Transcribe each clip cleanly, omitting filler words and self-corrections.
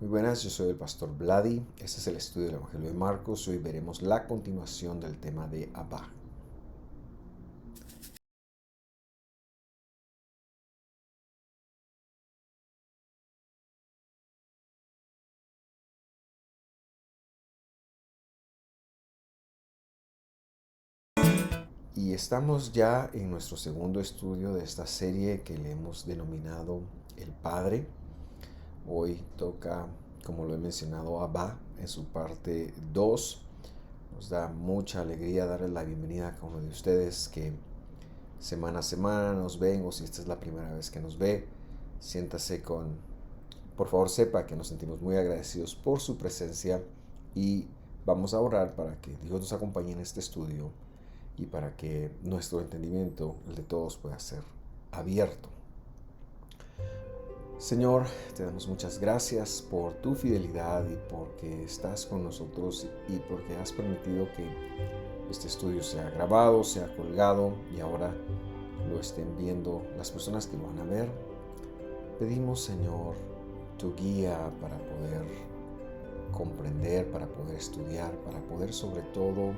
Muy buenas, yo soy el pastor Vladi. Este es el estudio del Evangelio de Marcos. Hoy veremos la continuación del tema de Abba. Y estamos ya en nuestro segundo estudio de esta serie que le hemos denominado El Padre. Hoy toca, como lo he mencionado, Abba en su parte 2. Nos da mucha alegría darles la bienvenida a cada uno de ustedes que semana a semana nos ven, o si esta es la primera vez que nos ve, siéntase con, por favor sepa que nos sentimos muy agradecidos por su presencia y vamos a orar para que Dios nos acompañe en este estudio y para que nuestro entendimiento, el de todos, pueda ser abierto. Señor, te damos muchas gracias por tu fidelidad y porque estás con nosotros y porque has permitido que este estudio sea grabado, sea colgado y ahora lo estén viendo las personas que lo van a ver. Pedimos, Señor, tu guía para poder comprender, para poder estudiar, para poder sobre todo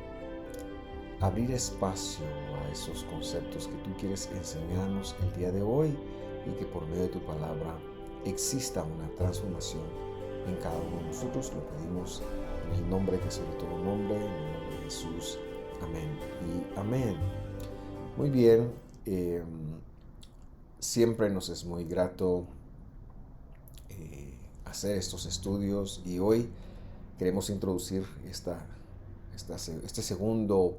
abrir espacio a esos conceptos que tú quieres enseñarnos el día de hoy y que por medio de tu palabra exista una transformación en cada uno de nosotros. Lo pedimos en el nombre que sobre todo nombre, en el nombre de Jesús. Amén y amén. Muy bien, siempre nos es muy grato hacer estos estudios y hoy queremos introducir este segundo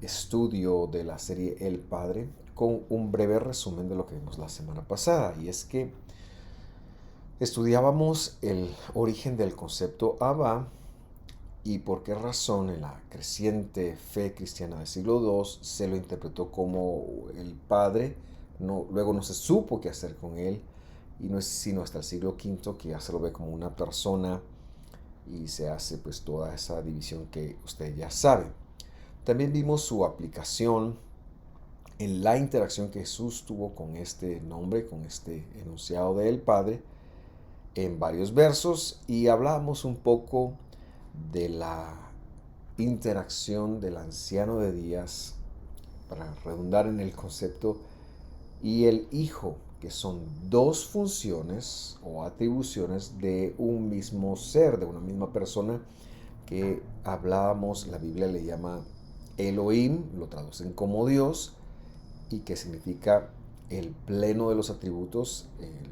estudio de la serie El Padre con un breve resumen de lo que vimos la semana pasada, y es que estudiábamos el origen del concepto Abba y por qué razón en la creciente fe cristiana del siglo II se lo interpretó como el Padre. Luego no se supo qué hacer con él, y no es sino hasta el siglo V que ya se lo ve como una persona y se hace pues toda esa división que usted ya sabe. También vimos su aplicación en la interacción que Jesús tuvo con este nombre, con este enunciado del Padre, en varios versos, y hablamos un poco de la interacción del anciano de días, para redundar en el concepto, y el Hijo, que son dos funciones o atribuciones de un mismo ser, de una misma persona, que hablábamos, la Biblia le llama Elohim, lo traducen como Dios, y que significa el pleno de los atributos,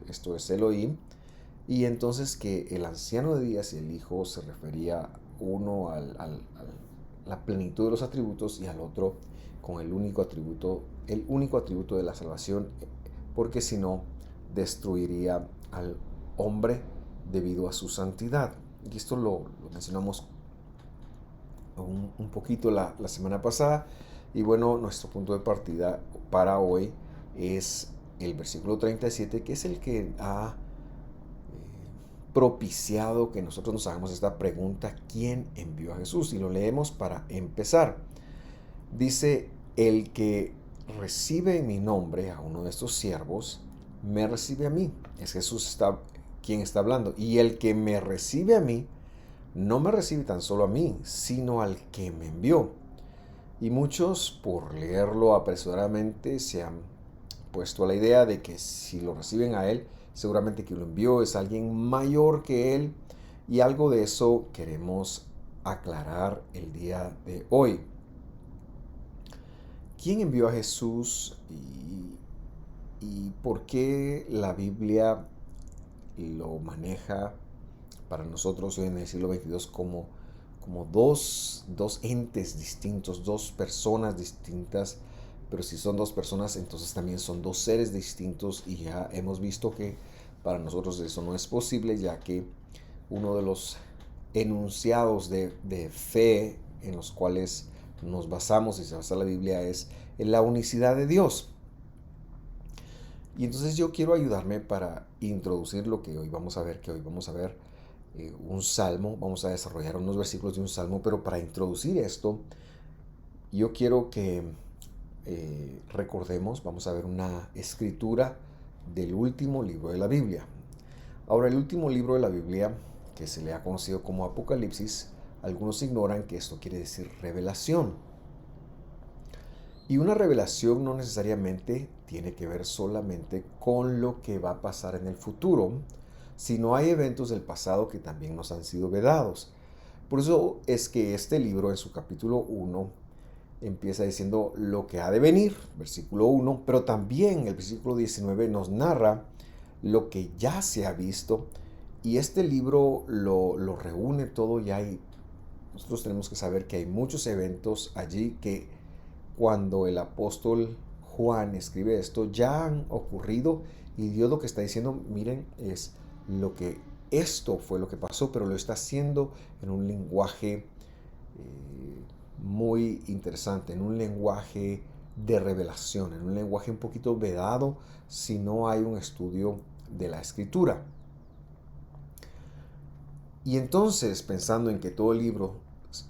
esto es Elohim, y entonces que el anciano de días y el Hijo se refería uno a la plenitud de los atributos y al otro con el único atributo de la salvación, porque si no destruiría al hombre debido a su santidad. Y esto lo mencionamos un poquito la semana pasada. Y bueno, nuestro punto de partida para hoy es el versículo 37, que es el que ha propiciado que nosotros nos hagamos esta pregunta: ¿quién envió a Jesús? Y lo leemos para empezar. Dice: el que recibe en mi nombre a uno de estos siervos, me recibe a mí. Es Jesús quien está hablando. Y el que me recibe a mí, no me recibe tan solo a mí, sino al que me envió. Y muchos, por leerlo apresuradamente, se han puesto a la idea de que si lo reciben a él, seguramente quien lo envió es alguien mayor que él, y algo de eso queremos aclarar el día de hoy. ¿Quién envió a Jesús y por qué la Biblia lo maneja para nosotros hoy en el siglo XXII como dos entes distintos, dos personas distintas? Pero si son dos personas, entonces también son dos seres distintos, y ya hemos visto que para nosotros eso no es posible, ya que uno de los enunciados de fe en los cuales nos basamos y se basa la Biblia es en la unicidad de Dios. Y entonces yo quiero ayudarme para introducir lo que hoy vamos a ver, un salmo, vamos a desarrollar unos versículos de un salmo, pero para introducir esto, yo quiero que recordemos, vamos a ver una escritura del último libro de la Biblia. Ahora, el último libro de la Biblia, que se le ha conocido como Apocalipsis, algunos ignoran que esto quiere decir revelación. Y una revelación no necesariamente tiene que ver solamente con lo que va a pasar en el futuro, sino hay eventos del pasado que también nos han sido vedados. Por eso es que este libro en su capítulo 1 empieza diciendo lo que ha de venir, versículo 1, pero también el versículo 19 nos narra lo que ya se ha visto, y este libro lo reúne todo. Nosotros tenemos que saber que hay muchos eventos allí que cuando el apóstol Juan escribe esto ya han ocurrido, y Dios lo que está diciendo, miren, es lo que esto fue lo que pasó, pero lo está haciendo en un lenguaje muy interesante, en un lenguaje de revelación, en un lenguaje un poquito vedado si no hay un estudio de la escritura. Y entonces, pensando en que todo el libro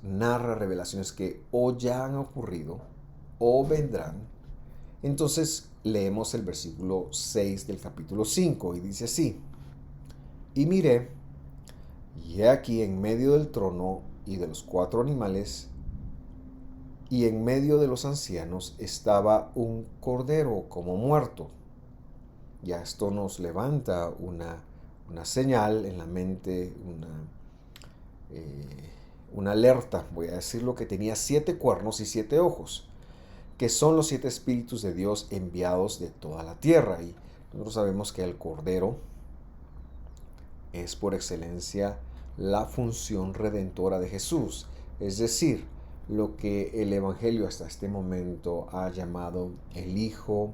narra revelaciones que o ya han ocurrido o vendrán, entonces leemos el versículo 6 del capítulo 5 y dice así: y miré, y he aquí en medio del trono y de los 4 animales, y en medio de los ancianos estaba un cordero como muerto. Ya esto nos levanta una señal en la mente, una alerta, voy a decirlo, que tenía 7 cuernos y 7 ojos, que son los 7 espíritus de Dios enviados de toda la tierra. Y nosotros sabemos que el cordero es por excelencia la función redentora de Jesús, es decir, lo que el Evangelio hasta este momento ha llamado el Hijo,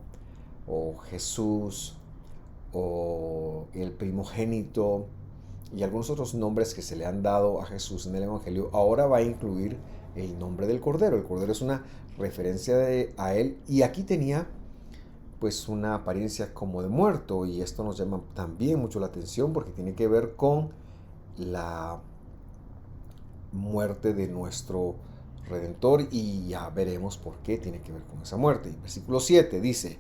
o Jesús, o el primogénito, y algunos otros nombres que se le han dado a Jesús en el Evangelio, ahora va a incluir el nombre del Cordero. El Cordero es una referencia a él, y aquí tenía pues una apariencia como de muerto, y esto nos llama también mucho la atención porque tiene que ver con la muerte de nuestro Redentor, y ya veremos por qué tiene que ver con esa muerte. Y versículo 7 dice: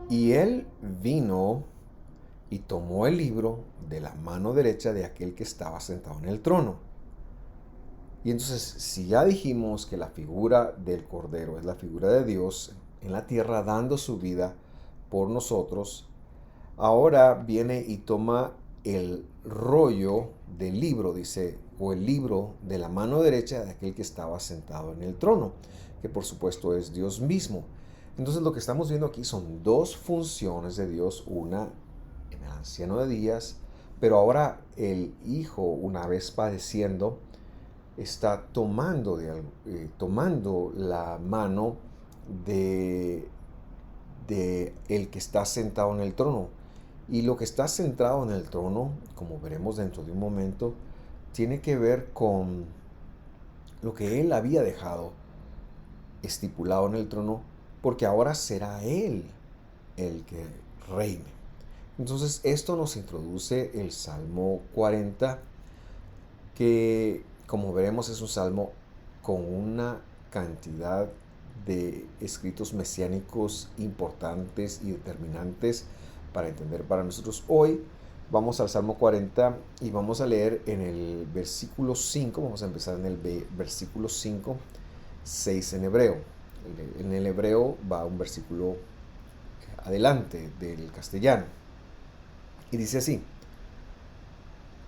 y él vino y tomó el libro de la mano derecha de aquel que estaba sentado en el trono. Y entonces, si ya dijimos que la figura del Cordero es la figura de Dios en la tierra dando su vida por nosotros, ahora viene y toma el rollo del libro, dice, o el libro de la mano derecha de aquel que estaba sentado en el trono, que por supuesto es Dios mismo. Entonces lo que estamos viendo aquí son 2 funciones de Dios, una en el anciano de días, pero ahora el Hijo, una vez padeciendo, está tomando la mano de el que está sentado en el trono. Y lo que está sentado en el trono, como veremos dentro de un momento, tiene que ver con lo que él había dejado estipulado en el trono, porque ahora será él el que reine. Entonces esto nos introduce el Salmo 40, que como veremos es un salmo con una cantidad de escritos mesiánicos importantes y determinantes para entender para nosotros. Hoy vamos al Salmo 40 y vamos a leer en el versículo 5, vamos a empezar en el versículo 5, 6 en hebreo. En el hebreo va un versículo adelante del castellano y dice así: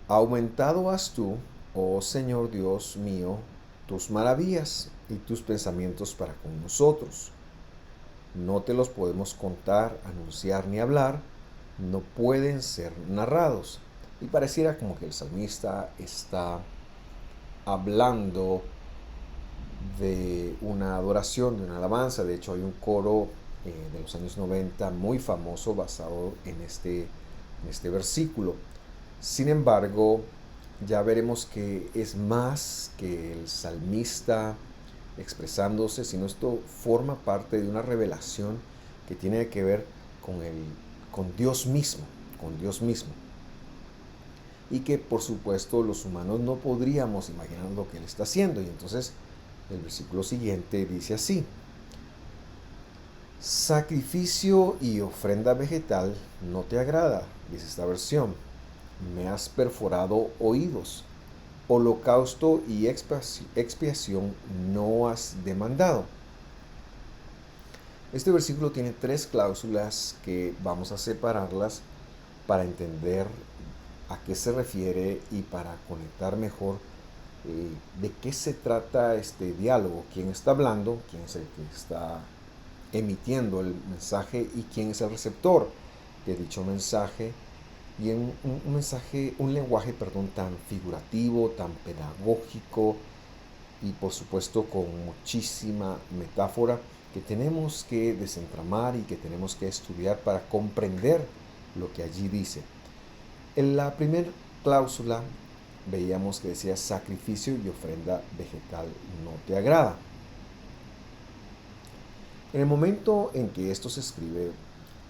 aumentado has tú, oh Señor Dios mío, tus maravillas y tus pensamientos para con nosotros. No te los podemos contar, anunciar ni hablar, no pueden ser narrados. Y pareciera como que el salmista está hablando de una adoración, de una alabanza. De hecho, hay un coro de los años 90 muy famoso basado en este versículo. Sin embargo, ya veremos que es más que el salmista expresándose, sino esto forma parte de una revelación que tiene que ver con Dios mismo, y que por supuesto los humanos no podríamos imaginar lo que él está haciendo. Y entonces el versículo siguiente dice así: Sacrificio y ofrenda vegetal no te agrada, dice esta versión. Me has perforado oídos. Holocausto y expiación no has demandado. Este versículo tiene tres cláusulas que vamos a separarlas para entender a qué se refiere y para conectar mejor de qué se trata este diálogo, quién está hablando, quién es el que está emitiendo el mensaje y quién es el receptor de dicho mensaje. Y en un mensaje, un lenguaje, perdón, tan figurativo, tan pedagógico y por supuesto con muchísima metáfora que tenemos que desentramar y que tenemos que estudiar para comprender lo que allí dice. En la primera cláusula veíamos que decía sacrificio y ofrenda vegetal no te agrada. En el momento en que esto se escribe,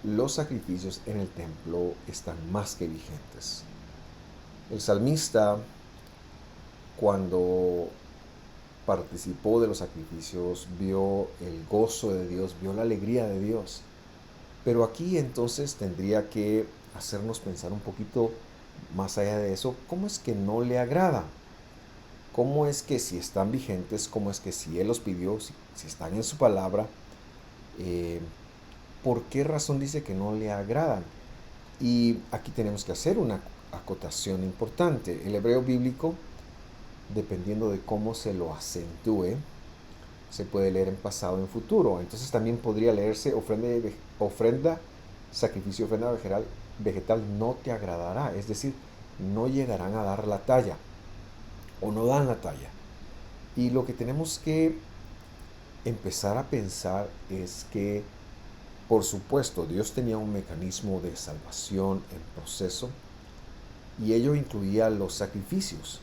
los sacrificios en el templo están más que vigentes. El salmista, cuando participó de los sacrificios, vio el gozo de Dios, vio la alegría de Dios. Pero aquí entonces tendría que hacernos pensar un poquito más allá de eso, ¿cómo es que no le agrada? ¿Cómo es que si están vigentes, cómo es que si Él los pidió, si están en su palabra, por qué razón dice que no le agradan? Y aquí tenemos que hacer una acotación importante. El hebreo bíblico, dependiendo de cómo se lo acentúe, se puede leer en pasado, en futuro. Entonces también podría leerse ofrenda, sacrificio, ofrenda vegetal no te agradará. Es decir, no llegarán a dar la talla o no dan la talla. Y lo que tenemos que empezar a pensar es que, por supuesto, Dios tenía un mecanismo de salvación en proceso y ello incluía los sacrificios,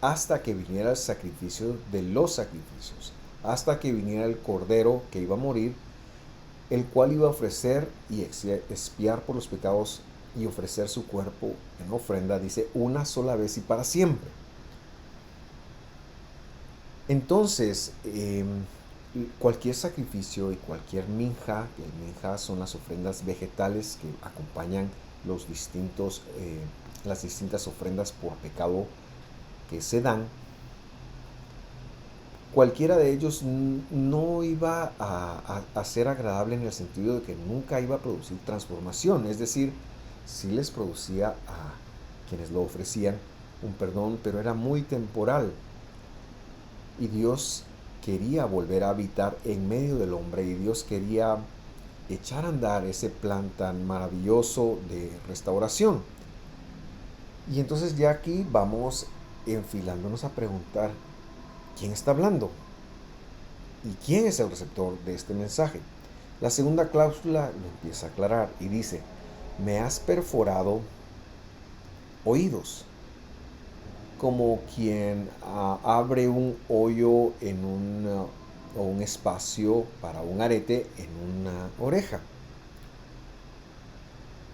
hasta que viniera el sacrificio de los sacrificios, hasta que viniera el cordero que iba a morir, el cual iba a ofrecer y expiar por los pecados y ofrecer su cuerpo en ofrenda, dice, una sola vez y para siempre. Entonces, cualquier sacrificio y cualquier minja, que el minja son las ofrendas vegetales que acompañan las distintas ofrendas por pecado que se dan, cualquiera de ellos no iba a ser agradable en el sentido de que nunca iba a producir transformación. Es decir, sí les producía a quienes lo ofrecían un perdón, pero era muy temporal. Y Dios quería volver a habitar en medio del hombre y Dios quería echar a andar ese plan tan maravilloso de restauración. Y entonces ya aquí vamos enfilándonos a preguntar, ¿quién está hablando? ¿Y quién es el receptor de este mensaje? La segunda cláusula lo empieza a aclarar y dice, me has perforado oídos, como quien abre un hoyo en o un espacio para un arete en una oreja.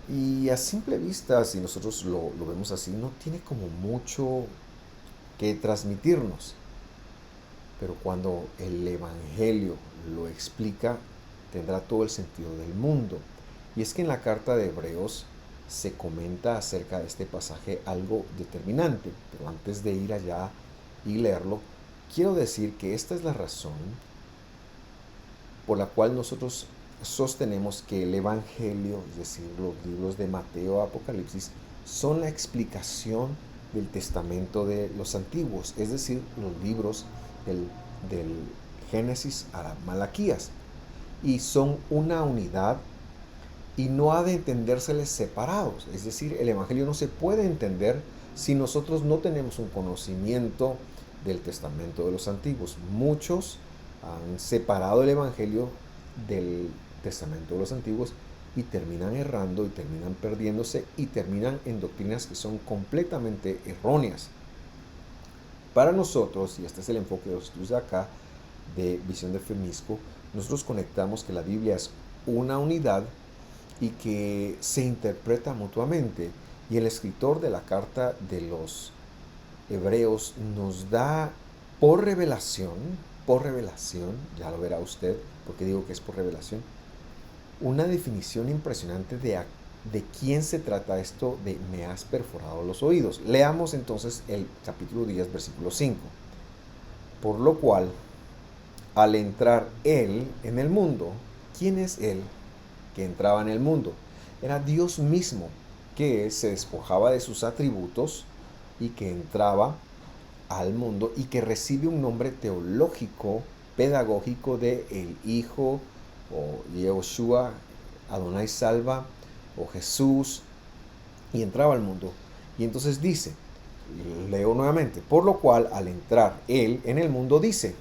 Y a simple vista, si nosotros lo vemos así, no tiene como mucho que transmitirnos. Pero cuando el Evangelio lo explica, tendrá todo el sentido del mundo. Y es que en la carta de Hebreos se comenta acerca de este pasaje algo determinante. Pero antes de ir allá y leerlo, quiero decir que esta es la razón por la cual nosotros sostenemos que el Evangelio, es decir, los libros de Mateo, Apocalipsis, son la explicación del testamento de los antiguos, es decir, los libros del Génesis a Malaquías, y son una unidad y no ha de entendérseles separados. Es decir, el Evangelio no se puede entender si nosotros no tenemos un conocimiento del testamento de los antiguos. Muchos han separado el Evangelio del testamento de los antiguos y terminan errando y terminan perdiéndose y terminan en doctrinas que son completamente erróneas. Para nosotros, y este es el enfoque de los estudios de acá, de Visión de Femisco, nosotros conectamos que la Biblia es una unidad y que se interpreta mutuamente. Y el escritor de la carta de los Hebreos nos da por revelación, ya lo verá usted, porque digo que es por revelación, una definición impresionante de quién se trata esto de me has perforado los oídos. Leamos entonces el capítulo 10, versículo 5. Por lo cual, al entrar Él en el mundo, ¿quién es Él que entraba en el mundo? Era Dios mismo, que se despojaba de sus atributos y que entraba al mundo y que recibe un nombre teológico, pedagógico de el Hijo o Yehoshua, Adonai Salva o Jesús, y entraba al mundo. Y entonces dice, leo nuevamente, por lo cual al entrar Él en el mundo dice,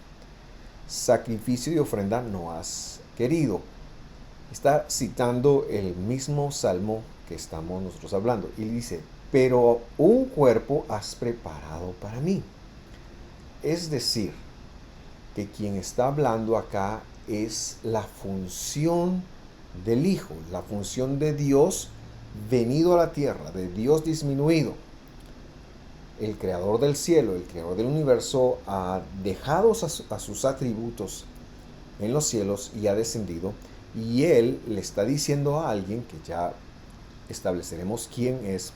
sacrificio y ofrenda no has querido. Está citando el mismo salmo que estamos nosotros hablando. Y dice, pero un cuerpo has preparado para mí. Es decir, que quien está hablando acá es la función del Hijo, la función de Dios venido a la tierra, de Dios disminuido. El creador del cielo, el creador del universo, ha dejado a sus atributos en los cielos y ha descendido. Y Él le está diciendo a alguien, que ya estableceremos quién es,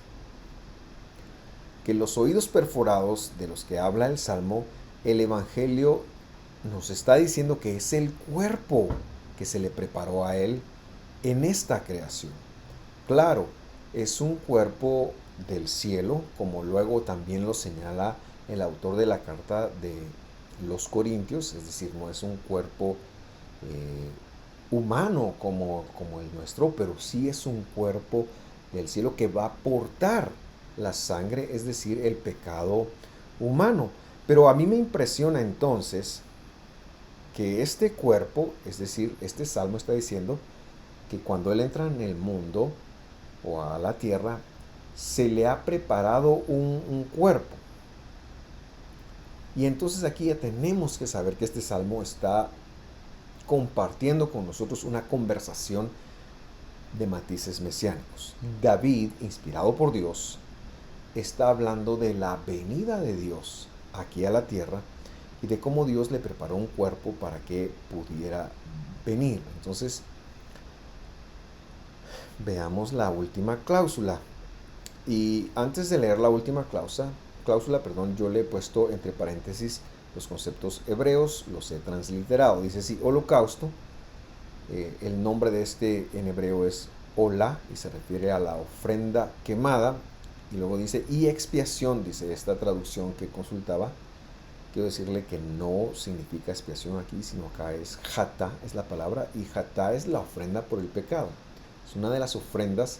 que los oídos perforados de los que habla el Salmo, el Evangelio nos está diciendo que es el cuerpo que se le preparó a Él en esta creación. Claro, es un cuerpo del cielo, como luego también lo señala el autor de la carta de los Corintios, es decir, no es un cuerpo humano como el nuestro, pero sí es un cuerpo del cielo que va a portar la sangre, es decir, el pecado humano. Pero a mí me impresiona entonces que este cuerpo, es decir, este salmo está diciendo que cuando Él entra en el mundo o a la tierra, se le ha preparado un cuerpo. Y entonces aquí ya tenemos que saber que este salmo está compartiendo con nosotros una conversación de matices mesiánicos. David, inspirado por Dios, está hablando de la venida de Dios aquí a la tierra y de cómo Dios le preparó un cuerpo para que pudiera venir. Entonces, veamos la última cláusula. Y antes de leer la última cláusula, yo le he puesto entre paréntesis los conceptos hebreos, los he transliterado. Dice así, holocausto, el nombre de este en hebreo es hola y se refiere a la ofrenda quemada. Y luego dice, y expiación, dice esta traducción que consultaba. Quiero decirle que no significa expiación aquí, sino acá es jatá, es la palabra, y jatá es la ofrenda por el pecado. Es una de las ofrendas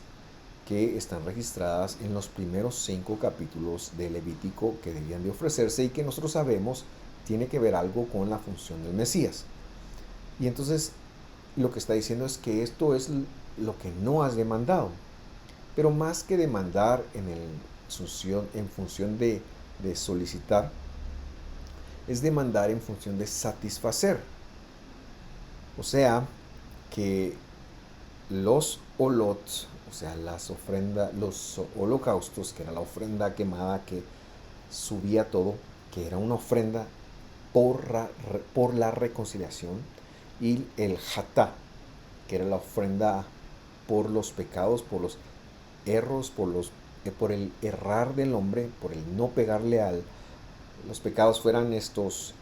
que están registradas en los primeros 5 capítulos de Levítico que debían de ofrecerse y que nosotros sabemos tiene que ver algo con la función del Mesías. Y entonces lo que está diciendo es que esto es lo que no has demandado. Pero más que demandar en función de solicitar, es demandar en función de satisfacer. O sea, que los olot, o sea, las ofrendas, los holocaustos, que era la ofrenda quemada que subía todo, que era una ofrenda por la reconciliación, y el jatá, que era la ofrenda por los pecados, por los erros, por el errar del hombre, por el no pegarle los pecados, fueran estos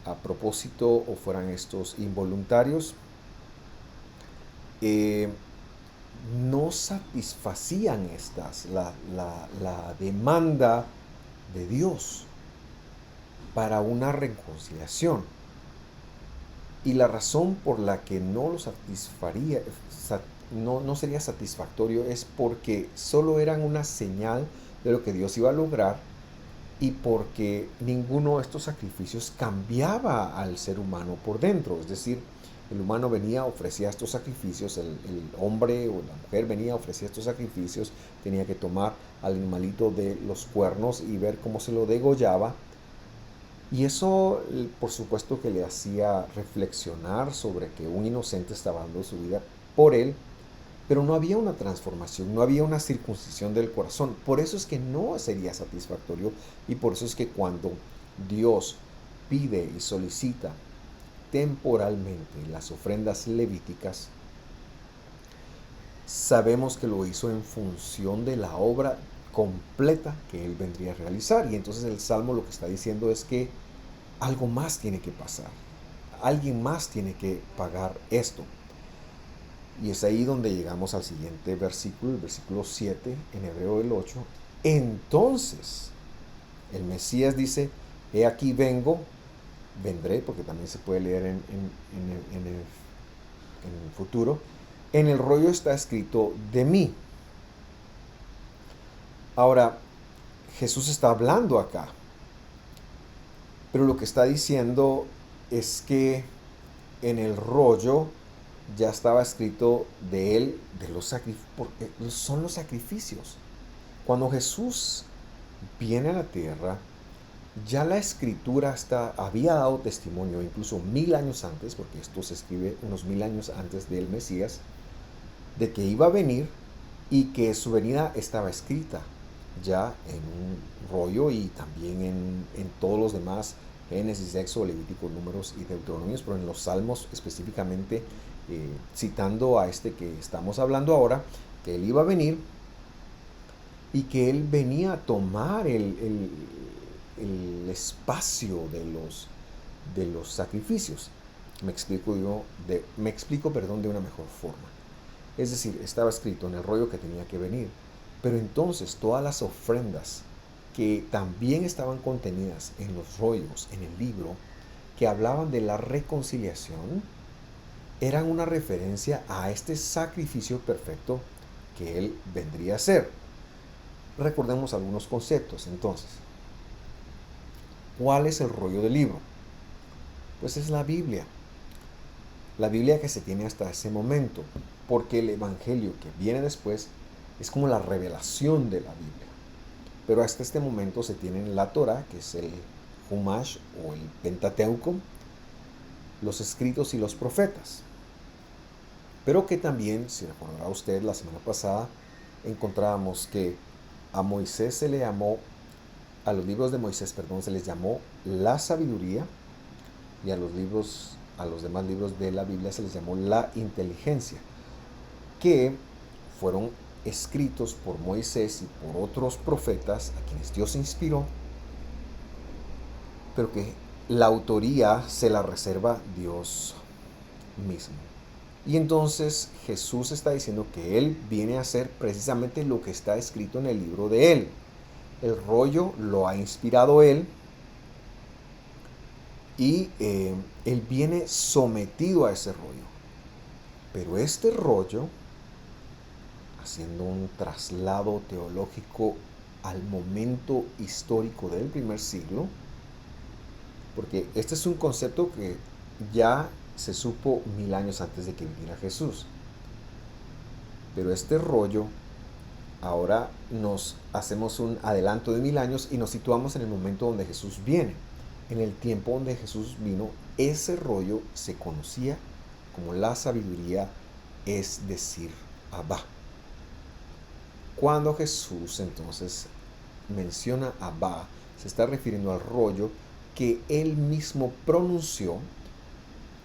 a propósito o fueran estos involuntarios, no satisfacían la demanda de Dios para una reconciliación. Y la razón por la que no lo satisfaría, no sería satisfactorio, es porque solo eran una señal de lo que Dios iba a lograr y porque ninguno de estos sacrificios cambiaba al ser humano por dentro. Es decir, el humano venía, ofrecía estos sacrificios, el hombre o la mujer venía, ofrecía estos sacrificios, tenía que tomar al animalito de los cuernos y ver cómo se lo degollaba. Y eso, por supuesto, que le hacía reflexionar sobre que un inocente estaba dando su vida por él, pero no había una transformación, no había una circuncisión del corazón. Por eso es que no sería satisfactorio y por eso es que cuando Dios pide y solicita temporalmente las ofrendas levíticas, sabemos que lo hizo en función de la obra completa que Él vendría a realizar. Y entonces el Salmo lo que está diciendo es que algo más tiene que pasar. Alguien más tiene que pagar esto. Y es ahí donde llegamos al siguiente versículo, el versículo 7, en Hebreo el 8. Entonces, el Mesías dice, he aquí vengo, vendré, porque también se puede leer en el futuro. En el rollo está escrito de mí. Ahora, Jesús está hablando acá, pero lo que está diciendo es que en el rollo ya estaba escrito de él, de los son los sacrificios. Cuando Jesús viene a la tierra, ya la escritura había dado testimonio, incluso 1000 años antes, porque esto se escribe unos 1000 años antes del Mesías, de que iba a venir y que su venida estaba escrita ya en un rollo y también en todos los demás, Génesis, Éxodo, Levítico, Números y Deuteronomios, pero en los Salmos específicamente, citando a este que estamos hablando ahora, que él iba a venir y que él venía a tomar el espacio de los sacrificios. Me explico, perdón, de una mejor forma. Es decir, estaba escrito en el rollo que tenía que venir, pero entonces todas las ofrendas que también estaban contenidas en los rollos, en el libro, que hablaban de la reconciliación, eran una referencia a este sacrificio perfecto que él vendría a hacer. Recordemos algunos conceptos entonces. ¿Cuál es el rollo del libro? Pues es la Biblia. La Biblia que se tiene hasta ese momento, porque el Evangelio que viene después es como la revelación de la Biblia. Pero hasta este momento se tiene la Torah, que es el Humash o el Pentateuco, los escritos y los profetas. Pero que también, si recordará usted, la semana pasada encontrábamos que a Moisés se le llamó, a los libros de Moisés, perdón, se les llamó la sabiduría, y a los demás libros de la Biblia se les llamó la inteligencia, que fueron escritos por Moisés y por otros profetas a quienes Dios inspiró, pero que la autoría se la reserva Dios mismo. Y entonces Jesús está diciendo que Él viene a hacer precisamente lo que está escrito en el libro de Él. El rollo lo ha inspirado Él y Él viene sometido a ese rollo. Pero este rollo, haciendo un traslado teológico al momento histórico del primer siglo, porque este es un concepto que ya se supo 1000 años antes de que viniera Jesús. Pero este rollo, ahora nos hacemos un adelanto de 1000 años y nos situamos en el momento donde Jesús viene. En el tiempo donde Jesús vino, ese rollo se conocía como la sabiduría, es decir, Abba. Cuando Jesús entonces menciona Abba, se está refiriendo al rollo que él mismo pronunció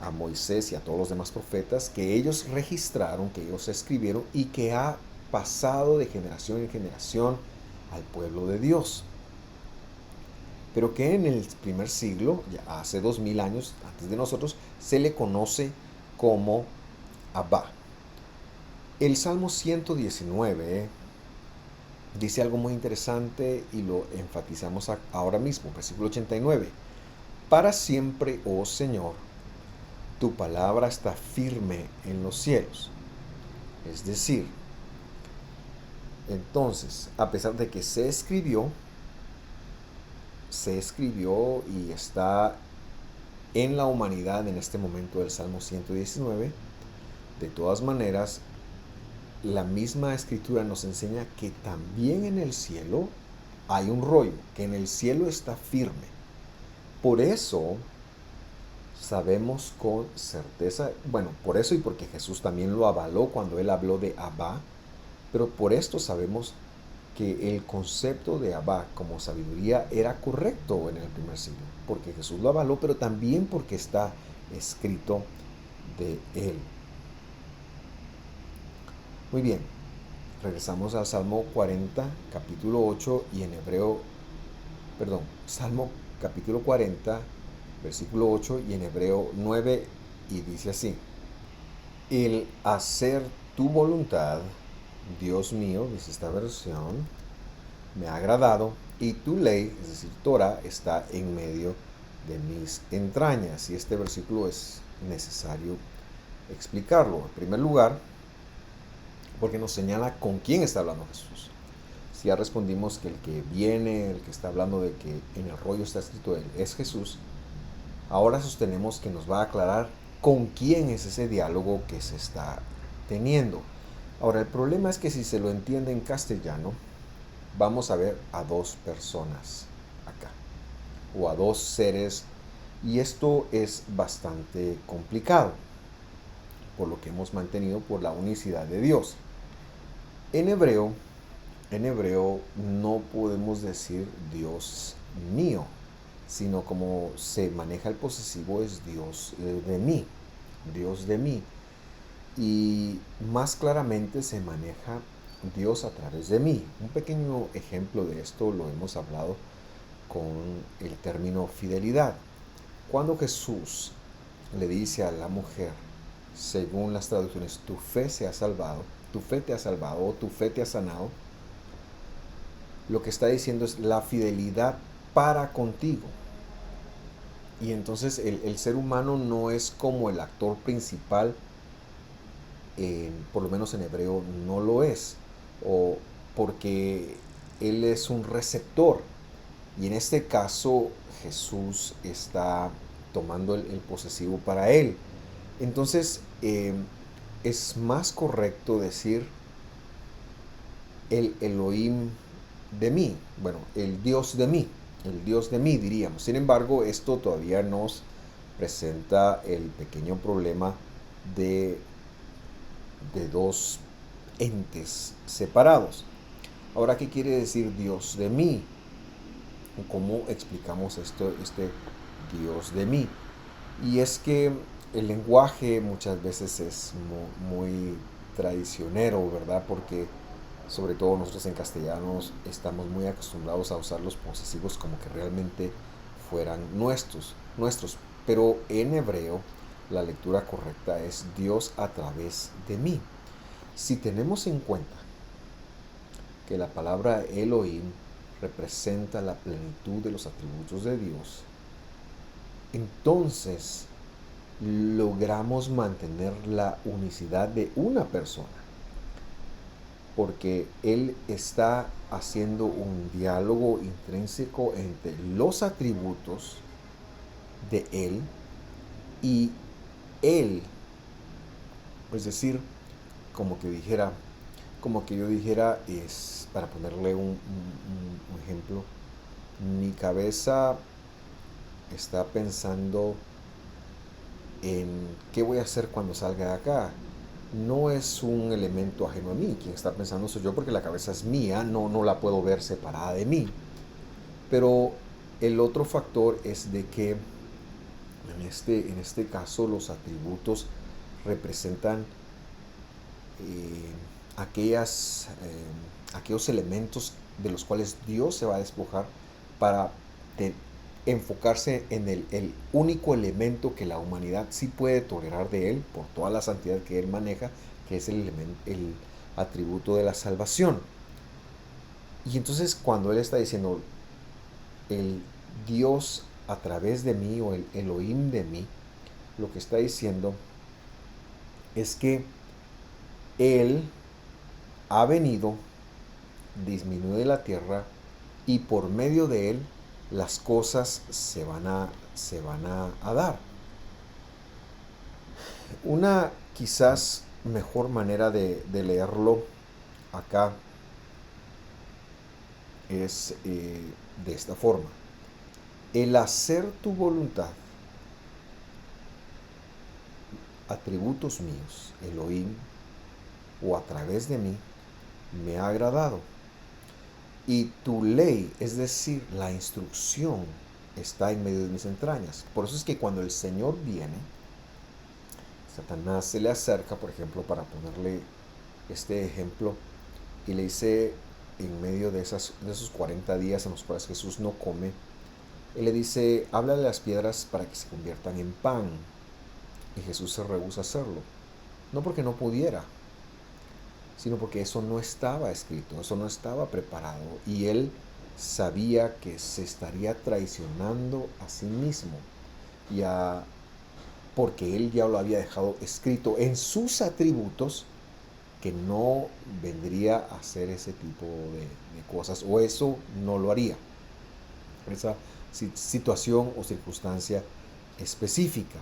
a Moisés y a todos los demás profetas, que ellos registraron, que ellos escribieron y que ha pasado de generación en generación al pueblo de Dios. Pero que en el primer siglo, ya hace 2000 años antes de nosotros, se le conoce como Abba. El Salmo 119 dice algo muy interesante y lo enfatizamos ahora mismo, versículo 89. Para siempre, oh Señor, tu palabra está firme en los cielos. Es decir, entonces, a pesar de que se escribió y está en la humanidad en este momento del Salmo 119, de todas maneras, la misma escritura nos enseña que también en el cielo hay un rollo, que en el cielo está firme. Por eso sabemos con certeza, bueno, por eso y porque Jesús también lo avaló cuando él habló de Abba, pero por esto sabemos que el concepto de Abba como sabiduría era correcto en el primer siglo, porque Jesús lo avaló, pero también porque está escrito de él. Muy bien, regresamos al Salmo 40, capítulo 8 y en hebreo, perdón, Salmo capítulo 40, versículo 8 y en hebreo 9 y dice así: el hacer tu voluntad, Dios mío, dice esta versión, me ha agradado y tu ley, es decir, Torah, está en medio de mis entrañas. Y este versículo es necesario explicarlo. En primer lugar, porque nos señala con quién está hablando Jesús. Si ya respondimos que el que viene, el que está hablando de que en el rollo está escrito él, es Jesús, ahora sostenemos que nos va a aclarar con quién es ese diálogo que se está teniendo. Ahora, el problema es que si se lo entiende en castellano, vamos a ver a dos personas acá, o a dos seres, y esto es bastante complicado, por lo que hemos mantenido por la unicidad de Dios. En hebreo, no podemos decir Dios mío, sino como se maneja el posesivo es Dios de mí, Dios de mí. Y más claramente se maneja Dios a través de mí. Un pequeño ejemplo de esto lo hemos hablado con el término fidelidad. Cuando Jesús le dice a la mujer, según las traducciones, tu fe se ha salvado, tu fe te ha salvado o tu fe te ha sanado, lo que está diciendo es la fidelidad para contigo. Y entonces el ser humano no es como el actor principal, por lo menos en hebreo no lo es, o porque él es un receptor. Y en este caso Jesús está tomando el posesivo para él. Entonces es más correcto decir el Elohim de mí, bueno, el Dios de mí diríamos. Sin embargo, esto todavía nos presenta el pequeño problema de, de dos entes separados. Ahora, ¿qué quiere decir Dios de mí? ¿Cómo explicamos esto, este Dios de mí? Y es que el lenguaje muchas veces es muy traicionero, ¿verdad? Porque sobre todo nosotros en castellanos estamos muy acostumbrados a usar los posesivos como que realmente fueran nuestros. Pero en hebreo la lectura correcta es Dios a través de mí. Si tenemos en cuenta que la palabra Elohim representa la plenitud de los atributos de Dios, entonces logramos mantener la unicidad de una persona, porque Él está haciendo un diálogo intrínseco entre los atributos de Él y Él. Es decir, como que yo dijera, es para ponerle un ejemplo, mi cabeza está pensando en qué voy a hacer cuando salga de acá. No es un elemento ajeno a mí. Quien está pensando soy yo, porque la cabeza es mía, no la puedo ver separada de mí. Pero el otro factor es de que en este caso los atributos representan aquellos elementos de los cuales Dios se va a despojar para enfocarse en el único elemento que la humanidad sí puede tolerar de Él, por toda la santidad que Él maneja, que es el atributo de la salvación. Y entonces cuando Él está diciendo el Dios a través de mí, o el Elohim de mí, lo que está diciendo es que Él ha venido, disminuye la tierra, y por medio de Él las cosas se van a dar. Una quizás mejor manera de leerlo acá es de esta forma: el hacer tu voluntad, atributos míos, Elohim, o a través de mí, me ha agradado. Y tu ley, es decir, la instrucción, está en medio de mis entrañas. Por eso es que cuando el Señor viene, Satanás se le acerca, por ejemplo, para ponerle este ejemplo y le dice, en medio de esos 40 días en los cuales Jesús no come, él le dice, háblale a las piedras para que se conviertan en pan. Y Jesús se rehúsa a hacerlo. No porque no pudiera, sino porque eso no estaba escrito, eso no estaba preparado. Y él sabía que se estaría traicionando a sí mismo, ya porque él ya lo había dejado escrito en sus atributos, que no vendría a hacer ese tipo de cosas, o eso no lo haría, esa situación o circunstancia específica.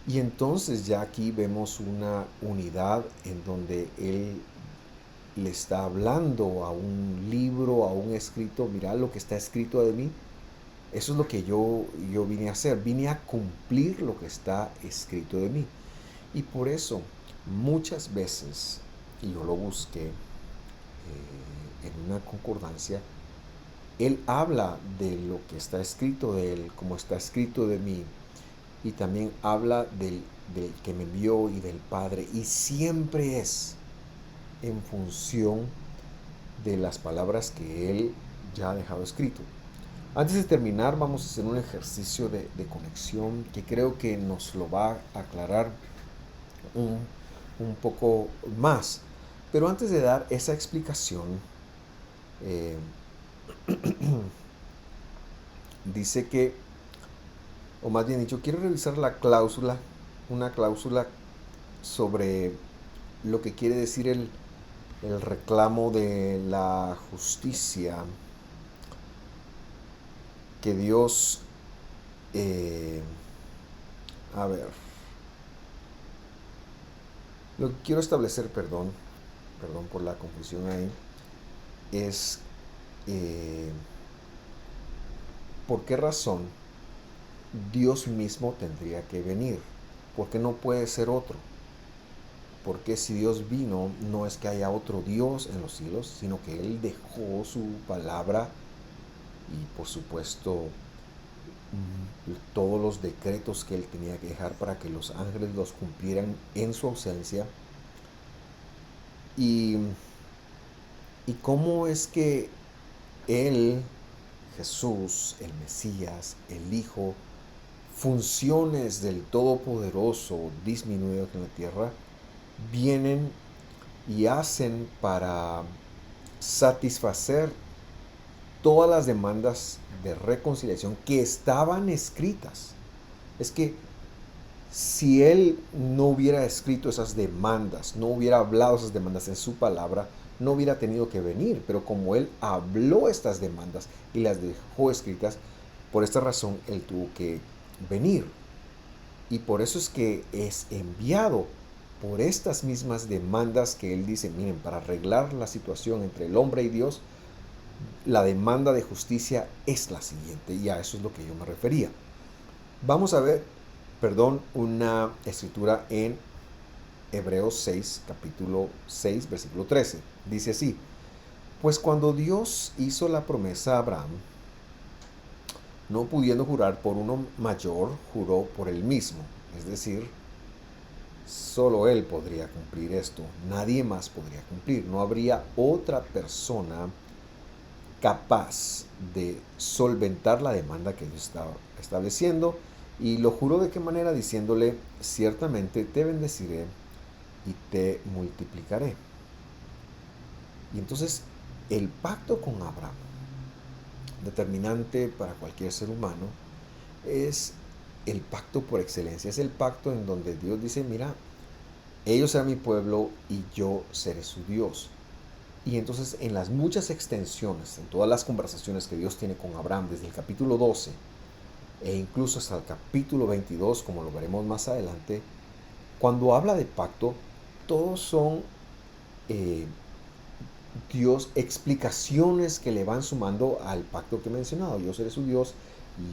Y entonces ya aquí vemos una unidad en donde él le está hablando a un libro, a un escrito, mira lo que está escrito de mí. Eso es lo que yo vine a hacer, vine a cumplir lo que está escrito de mí. Y por eso muchas veces, y yo lo busqué en una concordancia, él habla de lo que está escrito de él, como está escrito de mí, y también habla del que me envió y del Padre, y siempre es en función de las palabras que él ya ha dejado escrito. Antes de terminar, vamos a hacer un ejercicio de conexión que creo que nos lo va a aclarar un poco más. Pero antes de dar esa explicación, eh, dice que, o más bien dicho, quiero revisar la cláusula, una cláusula sobre lo que quiere decir el reclamo de la justicia que Dios, eh, a ver, lo que quiero establecer, perdón por la confusión ahí, es por qué razón Dios mismo tendría que venir, por qué no puede ser otro. Porque si Dios vino, no es que haya otro Dios en los cielos, sino que Él dejó su palabra y por supuesto todos los decretos que Él tenía que dejar para que los ángeles los cumplieran en su ausencia. Y cómo es que Él, Jesús, el Mesías, el Hijo, funciones del Todopoderoso disminuidas en la tierra, vienen y hacen para satisfacer todas las demandas de reconciliación que estaban escritas. Es que si él no hubiera escrito esas demandas, no hubiera hablado esas demandas en su palabra, no hubiera tenido que venir. Pero como él habló estas demandas y las dejó escritas, por esta razón él tuvo que venir. Y por eso es que es enviado por estas mismas demandas que él dice, miren, para arreglar la situación entre el hombre y Dios, la demanda de justicia es la siguiente, y a eso es lo que yo me refería. Vamos a ver, una escritura en Hebreos 6, capítulo 6, versículo 13. Dice así, pues cuando Dios hizo la promesa a Abraham, no pudiendo jurar por uno mayor, juró por él mismo. Es decir, solo él podría cumplir esto, nadie más podría cumplir. No habría otra persona capaz de solventar la demanda que Dios estaba estableciendo. Y lo juró de qué manera, diciéndole, ciertamente te bendeciré y te multiplicaré. Y entonces el pacto con Abraham, determinante para cualquier ser humano, es el pacto por excelencia. Es el pacto en donde Dios dice, mira, ellos serán mi pueblo y yo seré su Dios. Y entonces en las muchas extensiones, en todas las conversaciones que Dios tiene con Abraham, desde el capítulo 12 e incluso hasta el capítulo 22, como lo veremos más adelante, cuando habla de pacto, todos son Dios, explicaciones que le van sumando al pacto que he mencionado. Yo seré su Dios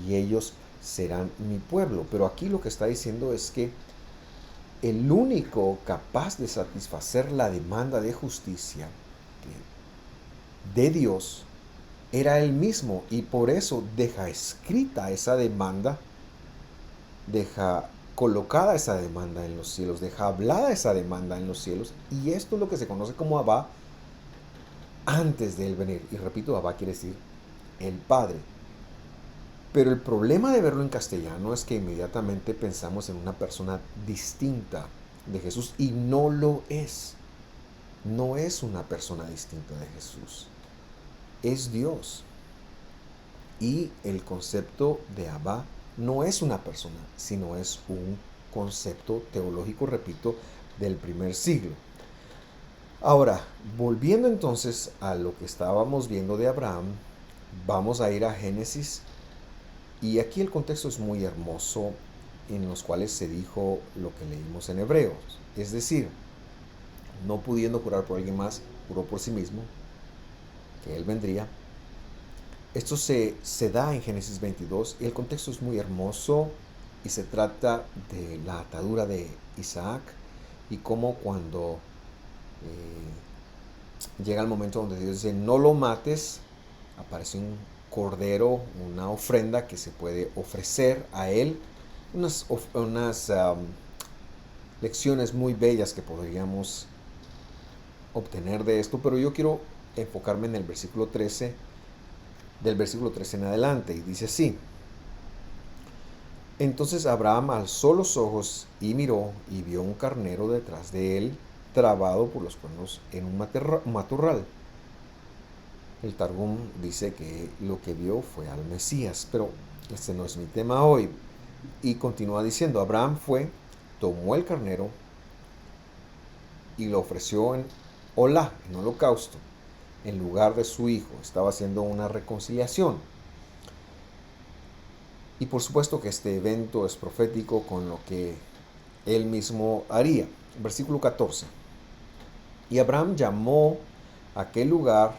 y ellos serán mi pueblo. Pero aquí lo que está diciendo es que el único capaz de satisfacer la demanda de justicia de Dios era Él mismo, y por eso deja escrita esa demanda, deja colocada esa demanda en los cielos, deja hablada esa demanda en los cielos, y esto es lo que se conoce como Abba antes de él venir. Y repito, Abba quiere decir el Padre. Pero el problema de verlo en castellano es que inmediatamente pensamos en una persona distinta de Jesús, y no lo es. No es una persona distinta de Jesús. Es Dios. Y el concepto de Abba no es una persona, sino es un concepto teológico, repito, del primer siglo. Ahora, volviendo entonces a lo que estábamos viendo de Abraham, vamos a ir a Génesis, y aquí el contexto es muy hermoso, en los cuales se dijo lo que leímos en Hebreos. Es decir, no pudiendo jurar por alguien más, juró por sí mismo, que él vendría. Esto se da en Génesis 22, y el contexto es muy hermoso, y se trata de la atadura de Isaac, y cómo cuando llega el momento donde Dios dice no lo mates, aparece un cordero, una ofrenda que se puede ofrecer a él, unas lecciones muy bellas que podríamos obtener de esto, pero yo quiero enfocarme en el versículo 13, del versículo 13 en adelante, y dice así: entonces Abraham alzó los ojos y miró, y vio un carnero detrás de él, trabado por los cuernos en un matorral. El Targum dice que lo que vio fue al Mesías, pero este no es mi tema hoy. Y continúa diciendo: Abraham fue, tomó el carnero y lo ofreció en Olá, en holocausto, en lugar de su hijo. Estaba haciendo una reconciliación. Y por supuesto que este evento es profético con lo que él mismo haría. Versículo 14. Y Abraham llamó a aquel lugar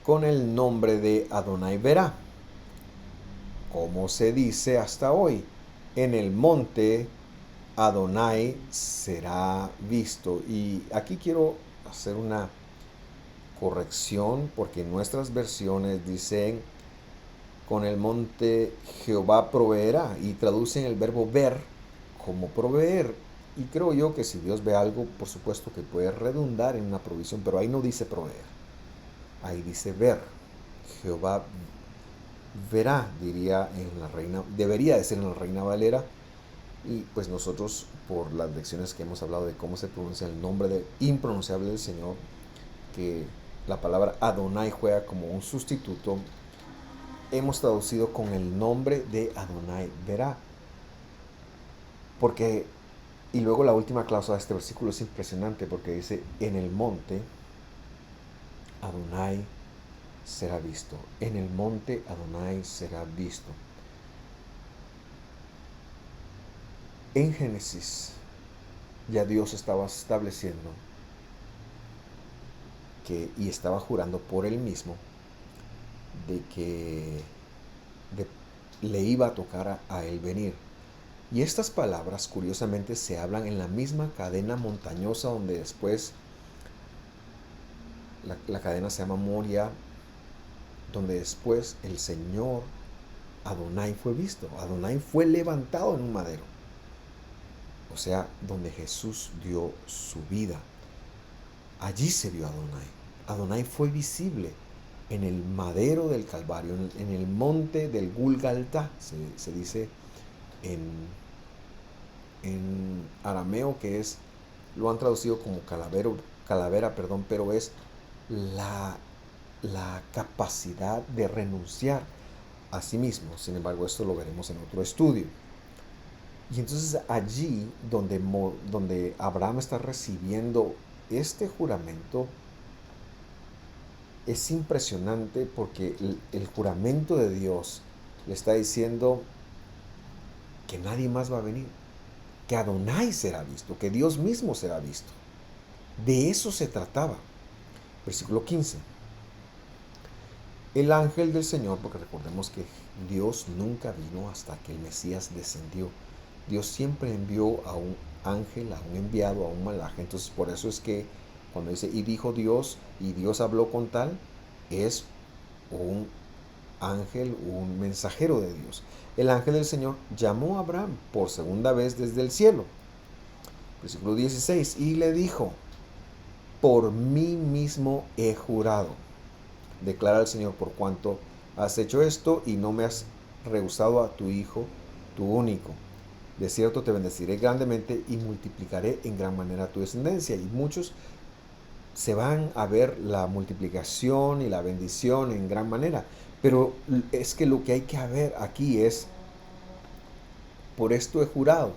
con el nombre de Adonai Verá, como se dice hasta hoy: en el monte Adonai será visto. Y aquí quiero hacer una corrección, porque nuestras versiones dicen con el monte Jehová proveerá, y traducen el verbo ver como proveer. Y creo yo que si Dios ve algo, por supuesto que puede redundar en una provisión, pero ahí no dice proveer, ahí dice ver. Jehová verá, diría en la Reina, debería de ser en la Reina Valera. Y pues nosotros, por las lecciones que hemos hablado de cómo se pronuncia el nombre impronunciable del Señor, que la palabra Adonai juega como un sustituto, hemos traducido con el nombre de Adonai verá. Porque, y luego la última cláusula de este versículo es impresionante, porque dice: en el monte Adonai será visto. En el monte Adonai será visto. En Génesis ya Dios estaba estableciendo que, y estaba jurando por él mismo, de que le iba a tocar a él venir. Y estas palabras curiosamente se hablan en la misma cadena montañosa donde después la cadena se llama Moria, donde después el Señor Adonai fue visto. Adonai fue levantado en un madero, o sea, donde Jesús dio su vida. Allí se vio Adonai. Adonai fue visible en el madero del Calvario, en el monte del Gulgaltá, se dice en arameo, que es, lo han traducido como calavera, pero es la capacidad de renunciar a sí mismo. Sin embargo, esto lo veremos en otro estudio. Y entonces allí donde Abraham está recibiendo este juramento, es impresionante, porque el juramento de Dios le está diciendo que nadie más va a venir, que Adonai será visto, que Dios mismo será visto. De eso se trataba. Versículo 15. El ángel del Señor, porque recordemos que Dios nunca vino hasta que el Mesías descendió. Dios siempre envió a un ángel, a un enviado, a un malaje. Entonces por eso es que cuando dice y dijo Dios, y Dios habló con tal, es un ángel, un mensajero de Dios. El ángel del Señor llamó a Abraham por segunda vez desde el cielo. Versículo 16. Y le dijo: por mí mismo he jurado, declara el Señor, por cuanto has hecho esto y no me has rehusado a tu hijo, tu único. De cierto te bendeciré grandemente y multiplicaré en gran manera tu descendencia. Y muchos se van a ver la multiplicación y la bendición en gran manera. Pero es que lo que hay que ver aquí es: por esto he jurado.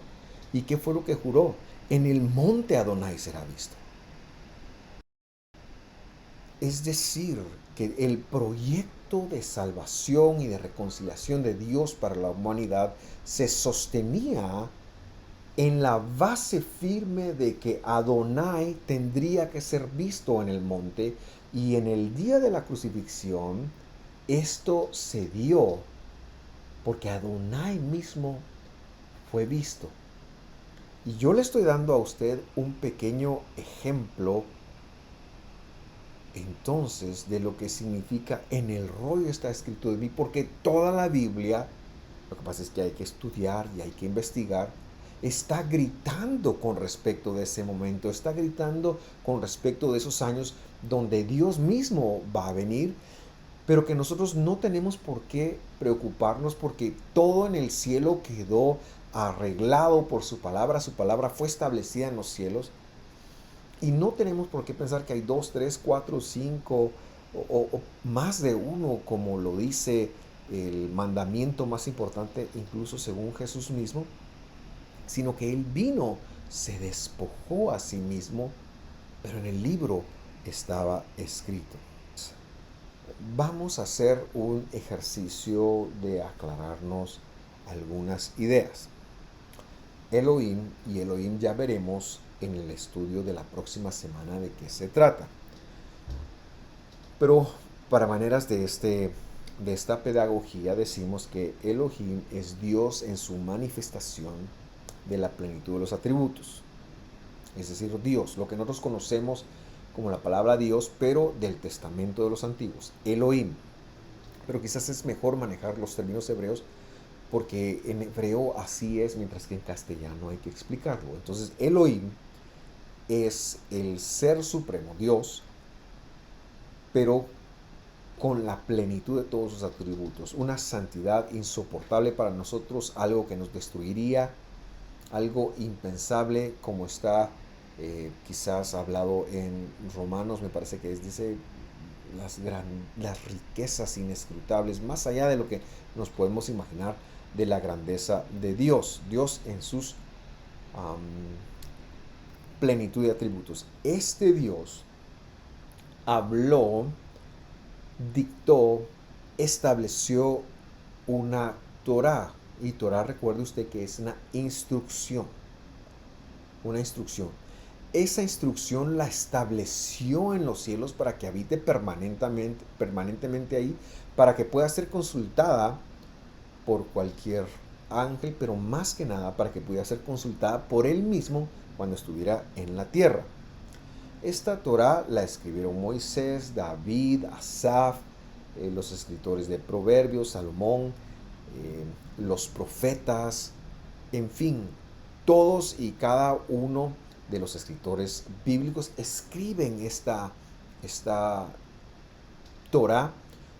¿Y qué fue lo que juró? En el monte Adonai será visto. Es decir, que el proyecto de salvación y de reconciliación de Dios para la humanidad se sostenía en la base firme de que Adonai tendría que ser visto en el monte, y en el día de la crucifixión esto se dio porque Adonai mismo fue visto. Y yo le estoy dando a usted un pequeño ejemplo entonces de lo que significa en el rollo está escrito de mí, porque toda la Biblia, lo que pasa es que hay que estudiar y hay que investigar, está gritando con respecto de ese momento, está gritando con respecto de esos años donde Dios mismo va a venir, pero que nosotros no tenemos por qué preocuparnos, porque todo en el cielo quedó arreglado por su palabra fue establecida en los cielos. Y no tenemos por qué pensar que hay dos, tres, cuatro, cinco o más de uno, como lo dice el mandamiento más importante, incluso según Jesús mismo, sino que Él vino, se despojó a sí mismo, pero en el libro estaba escrito. Vamos a hacer un ejercicio de aclararnos algunas ideas. Elohim y Elohim ya veremos en el estudio de la próxima semana de qué se trata. Pero para maneras de esta pedagogía decimos que Elohim es Dios en su manifestación de la plenitud de los atributos. Es decir, Dios, lo que nosotros conocemos como la palabra Dios, pero del testamento de los antiguos, Elohim. Pero quizás es mejor manejar los términos hebreos, porque en hebreo así es, mientras que en castellano hay que explicarlo. Entonces, Elohim es el ser supremo, Dios, pero con la plenitud de todos sus atributos, una santidad insoportable para nosotros, algo que nos destruiría, algo impensable, como está quizás hablado en Romanos, me parece que dice las riquezas inescrutables, más allá de lo que nos podemos imaginar de la grandeza de Dios, Dios en sus plenitud de atributos. Este Dios habló, dictó, estableció una Torá. Y Torá, recuerde usted que es una instrucción. Una instrucción. Esa instrucción la estableció en los cielos para que habite permanentemente ahí, para que pueda ser consultada por cualquier ángel, pero más que nada para que pudiera ser consultada por él mismo cuando estuviera en la tierra. Esta Torá la escribieron Moisés, David, Asaf, los escritores de Proverbios, Salomón, los profetas, en fin, todos y cada uno de los escritores bíblicos escriben esta Torá.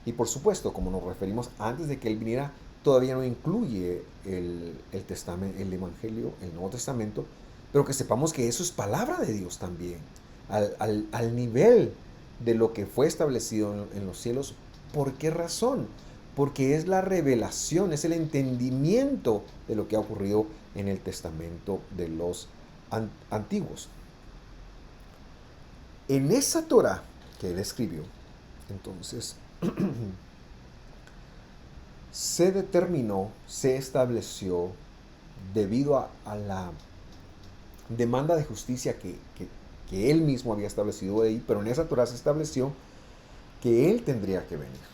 Y por supuesto, como nos referimos antes de que Él viniera, todavía no incluye el Evangelio, el Nuevo Testamento, pero que sepamos que eso es palabra de Dios también, al nivel de lo que fue establecido en los cielos. ¿Por qué razón? Porque es la revelación, es el entendimiento de lo que ha ocurrido en el testamento de los antiguos. En esa Torá que él escribió, entonces, se determinó, se estableció, debido a la demanda de justicia que él mismo había establecido ahí, pero en esa Torá se estableció que él tendría que venir.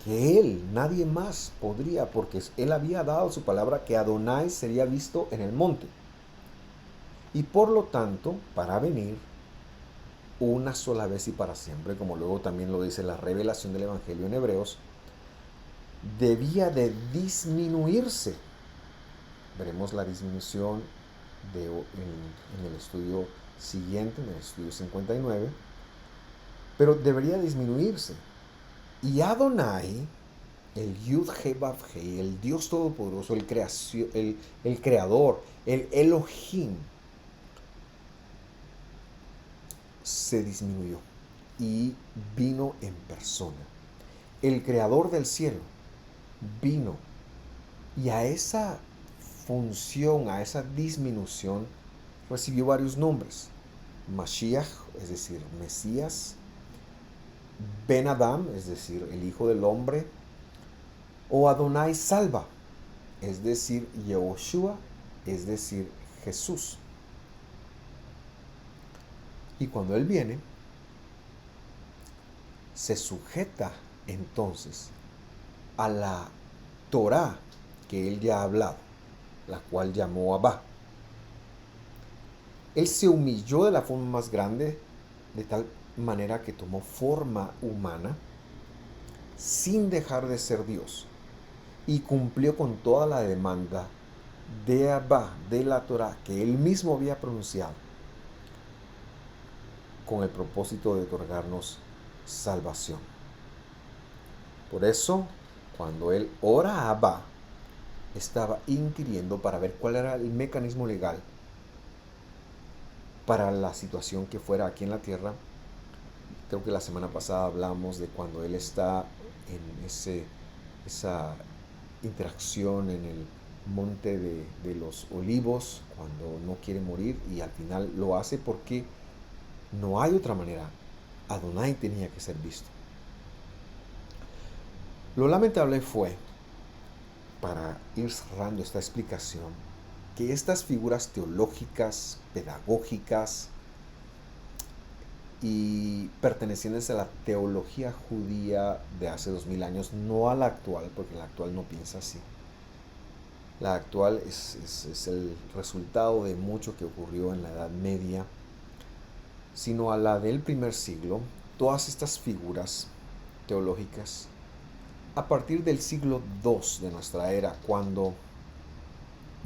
Que él, nadie más podría, porque él había dado su palabra que Adonai sería visto en el monte. Y por lo tanto, para venir, una sola vez y para siempre, como luego también lo dice la revelación del Evangelio en Hebreos, debía de disminuirse. Veremos la disminución en el estudio siguiente, en el estudio 59, pero debería disminuirse. Y Adonai, el Yud-He-Vav-He, el Dios Todopoderoso, el Creador, el Elohim, se disminuyó y vino en persona. El Creador del cielo vino y a esa función, a esa disminución, recibió varios nombres. Mashiach, es decir, Mesías, Ben Adam, es decir, el Hijo del Hombre, o Adonai salva, es decir, Yehoshua, es decir, Jesús. Y cuando Él viene, se sujeta entonces a la Torá que Él ya ha hablado, la cual llamó Abba. Él se humilló de la forma más grande, de tal manera que tomó forma humana, sin dejar de ser Dios, y cumplió con toda la demanda de Abba, de la Torá, que Él mismo había pronunciado, con el propósito de otorgarnos salvación. Por eso, cuando Él ora a Abba, estaba inquiriendo para ver cuál era el mecanismo legal para la situación que fuera aquí en la tierra. Creo que la semana pasada hablamos de cuando Él está en esa interacción en el monte de los olivos, cuando no quiere morir, y al final lo hace porque no hay otra manera. Adonai tenía que ser visto. Lo lamentable fue, para ir cerrando esta explicación, que estas figuras teológicas, pedagógicas y pertenecientes a la teología judía de hace 2000 años, no a la actual, porque la actual no piensa así. La actual es el resultado de mucho que ocurrió en la Edad Media, sino a la del primer siglo. Todas estas figuras teológicas, a partir del siglo II de nuestra era, cuando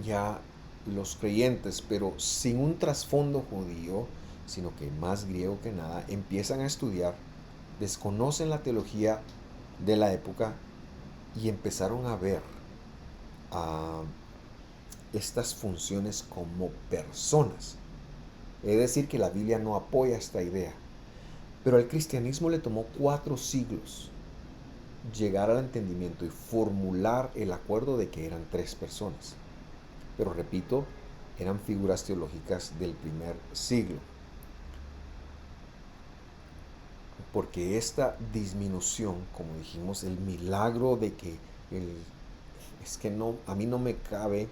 ya los creyentes, pero sin un trasfondo judío, sino que más griego que nada, empiezan a estudiar, desconocen la teología de la época y empezaron a ver a estas funciones como personas. Es decir, que la Biblia no apoya esta idea. Pero al cristianismo le tomó 4 siglos llegar al entendimiento y formular el acuerdo de que eran 3 personas. Pero repito, eran figuras teológicas del primer siglo. Porque esta disminución, como dijimos, el milagro de que es que no, a mí no me cabe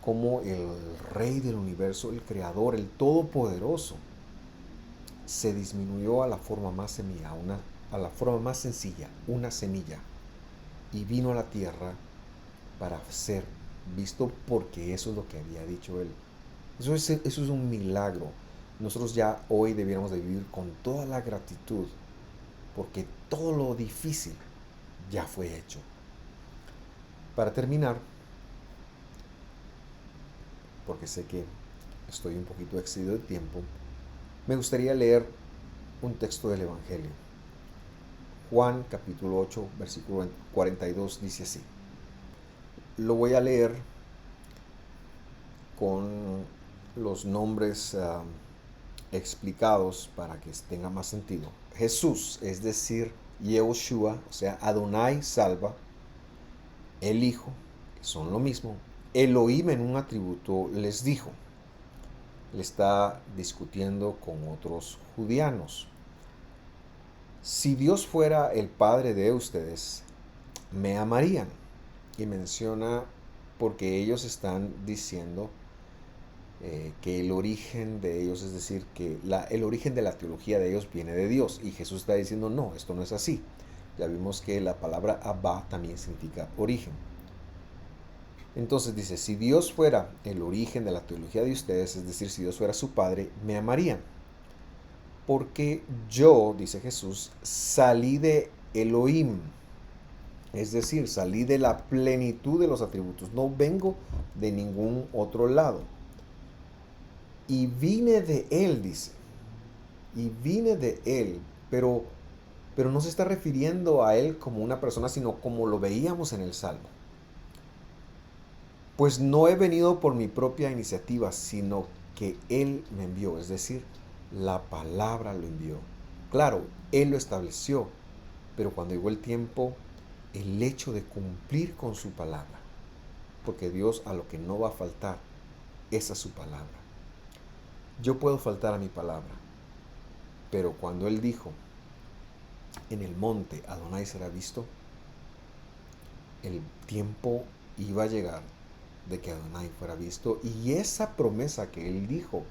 cómo el Rey del universo, el Creador, el Todopoderoso, se disminuyó a la forma más sencilla, una semilla, y vino a la tierra para ser visto, porque eso es lo que había dicho Él. Eso es un milagro. Nosotros ya hoy debiéramos de vivir con toda la gratitud, porque todo lo difícil ya fue hecho. Para terminar, porque sé que estoy un poquito excedido de tiempo, me gustaría leer un texto del Evangelio. Juan capítulo 8, versículo 42 dice así. Lo voy a leer con los nombres explicados para que tenga más sentido. Jesús, es decir, Yehoshua, o sea, Adonai salva, el Hijo, que son lo mismo. Elohim en un atributo les dijo. Le está discutiendo con otros judianos. Si Dios fuera el Padre de ustedes, me amarían. Y menciona porque ellos están diciendo que el origen de ellos, es decir, que el origen de la teología de ellos viene de Dios. Y Jesús está diciendo, no, esto no es así. Ya vimos que la palabra Abba también significa origen. Entonces dice, si Dios fuera el origen de la teología de ustedes, es decir, si Dios fuera su Padre, me amarían. porque yo, dice Jesús, salí de Elohim, es decir, salí de la plenitud de los atributos, no vengo de ningún otro lado. Y vine de Él, dice, y vine de Él, pero, pero no se está refiriendo a Él como una persona, sino como lo veíamos en el Salmo. Pues no he venido por mi propia iniciativa, sino que Él me envió, es decir, la palabra lo envió. Claro, Él lo estableció, pero cuando llegó el tiempo, el hecho de cumplir con su palabra, porque Dios a lo que no va a faltar es a su palabra. Yo puedo faltar a mi palabra, pero cuando Él dijo, en el monte Adonai será visto, el tiempo iba a llegar de que Adonai fuera visto, y esa promesa que Él dijo,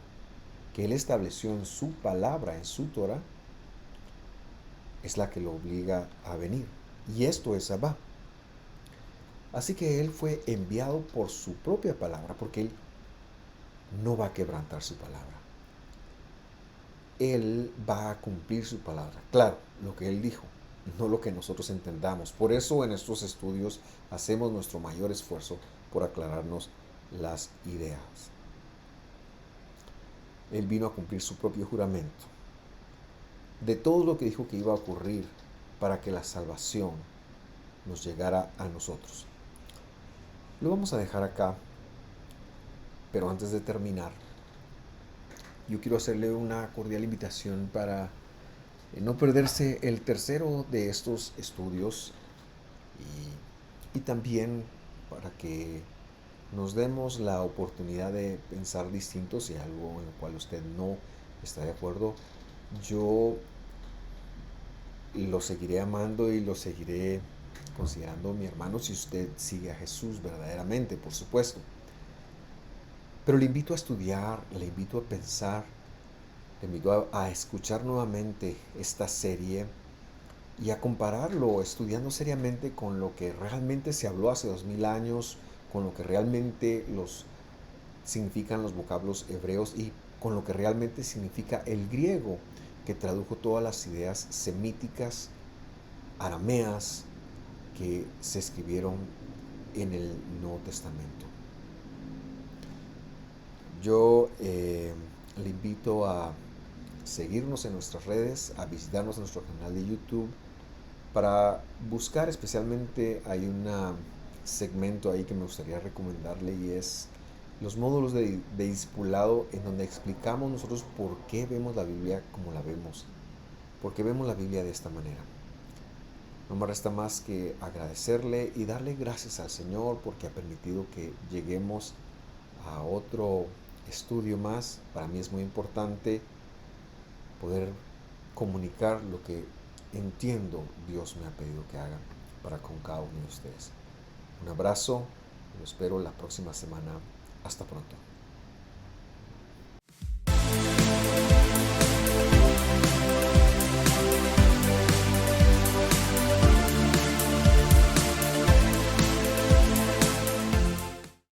que Él estableció en su palabra, en su Torah, es la que lo obliga a venir. Y esto es Abba. Así que Él fue enviado por su propia palabra, porque Él no va a quebrantar su palabra. Él va a cumplir su palabra. Claro, lo que Él dijo, no lo que nosotros entendamos. Por eso en estos estudios hacemos nuestro mayor esfuerzo por aclararnos las ideas. Él vino a cumplir su propio juramento de todo lo que dijo que iba a ocurrir para que la salvación nos llegara a nosotros. Lo vamos a dejar acá, pero antes de terminar, yo quiero hacerle una cordial invitación para no perderse el tercero de estos estudios y también para que nos demos la oportunidad de pensar distinto. Si hay algo en lo cual usted no está de acuerdo, yo lo seguiré amando y lo seguiré considerando mi hermano si usted sigue a Jesús verdaderamente, por supuesto. Pero le invito a estudiar, le invito a pensar, le invito a escuchar nuevamente esta serie y a compararlo, estudiando seriamente con lo que realmente se habló hace 2000 años, con lo que realmente significan los vocablos hebreos y con lo que realmente significa el griego, que tradujo todas las ideas semíticas, arameas, que se escribieron en el Nuevo Testamento. Yo le invito a seguirnos en nuestras redes, a visitarnos en nuestro canal de YouTube, para buscar especialmente, hay un segmento ahí que me gustaría recomendarle y es los módulos de discipulado, en donde explicamos nosotros por qué vemos la Biblia como la vemos, por qué vemos la Biblia de esta manera. No me resta más que agradecerle y darle gracias al Señor porque ha permitido que lleguemos a otro estudio más. Para mí es muy importante poder comunicar lo que entiendo Dios me ha pedido que haga para con cada uno de ustedes. Un abrazo, lo espero la próxima semana. Hasta pronto.